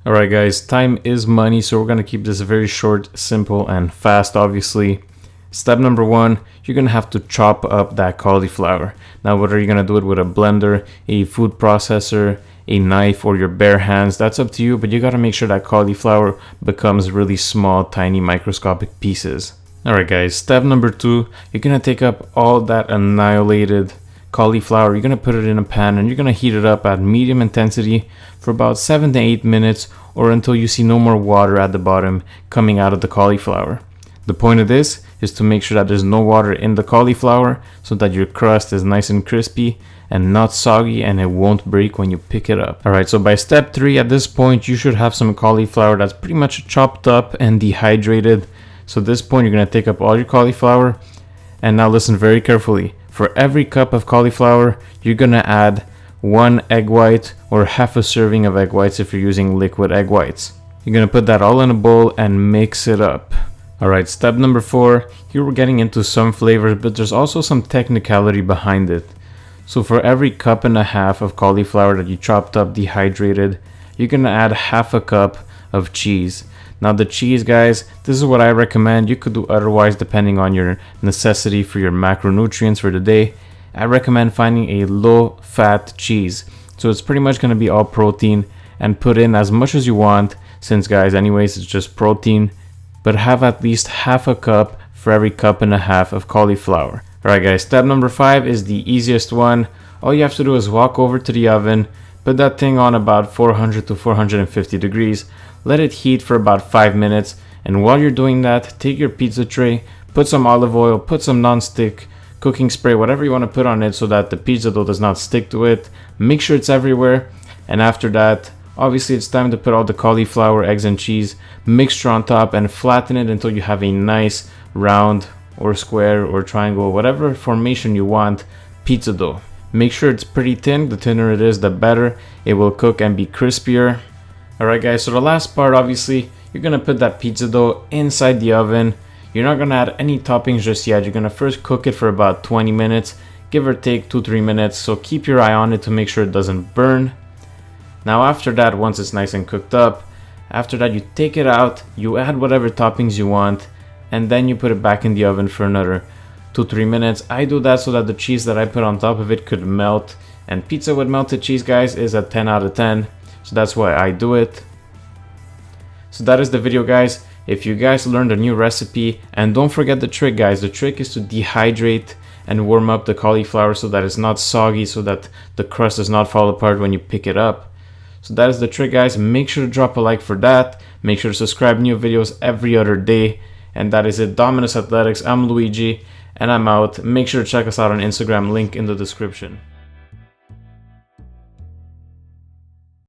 Alright guys, time is money, so we're going to keep this very short, simple, and fast obviously. Step number 1, you're going to have to chop up that cauliflower. Now whether you're going to do it with a blender, a food processor, a knife, or your bare hands, that's up to you, but you got to make sure that cauliflower becomes really small, tiny, microscopic pieces. Alright guys, step number 2, you're going to take up all that annihilated cauliflower, you're going to put it in a pan and you're going to heat it up at medium intensity for about 7 to 8 minutes or until you see no more water at the bottom coming out of the cauliflower. The point of this is to make sure that there's no water in the cauliflower so that your crust is nice and crispy and not soggy and it won't break when you pick it up. Alright, so by step 3 at this point you should have some cauliflower that's pretty much chopped up and dehydrated. So at this point you're going to take up all your cauliflower and now listen very carefully. For every cup of cauliflower, you're going to add 1 egg white or half a serving of egg whites if you're using liquid egg whites. You're going to put that all in a bowl and mix it up. Alright, step number 4, here we're getting into some flavors, but there's also some technicality behind it. So for every cup and a half of cauliflower that you chopped up dehydrated, you're going to add half a cup of cheese. Now the cheese, guys, this is what I recommend. You could do otherwise depending on your necessity for your macronutrients for the day. I recommend finding a low fat cheese. So it's pretty much going to be all protein, and put in as much as you want since, guys, anyways, it's just protein. But have at least half a cup for every cup and a half of cauliflower. Alright guys, step number 5 is the easiest one. All you have to do is walk over to the oven, put that thing on about 400 to 450 degrees. Let it heat for about 5 minutes, and while you're doing that, take your pizza tray, put some olive oil, put some non-stick cooking spray, whatever you want to put on it so that the pizza dough does not stick to it. Make sure it's everywhere, and after that, obviously it's time to put all the cauliflower, eggs, and cheese mixture on top and flatten it until you have a nice round or square or triangle, whatever formation you want, pizza dough. Make sure it's pretty thin. The thinner it is, the better. It will cook and be crispier. Alright guys, so the last part, obviously, you're going to put that pizza dough inside the oven. You're not going to add any toppings just yet. You're going to first cook it for about 20 minutes, give or take 2-3 minutes. So keep your eye on it to make sure it doesn't burn. Now after that, once it's nice and cooked up, after that you take it out, you add whatever toppings you want, and then you put it back in the oven for another 2-3 minutes. I do that so that the cheese that I put on top of it could melt, and pizza with melted cheese, guys, is a 10 out of 10. So that's why I do it. So that is the video, guys. If you guys learned a new recipe, and don't forget the trick, guys. The trick is to dehydrate and warm up the cauliflower so that it's not soggy, so that the crust does not fall apart when you pick it up. So that is the trick, guys. Make sure to drop a like for that. Make sure to subscribe, new videos every other day. And that is it. Dominus Athletics. I'm Luigi, and I'm out. Make sure to check us out on Instagram, link in the description.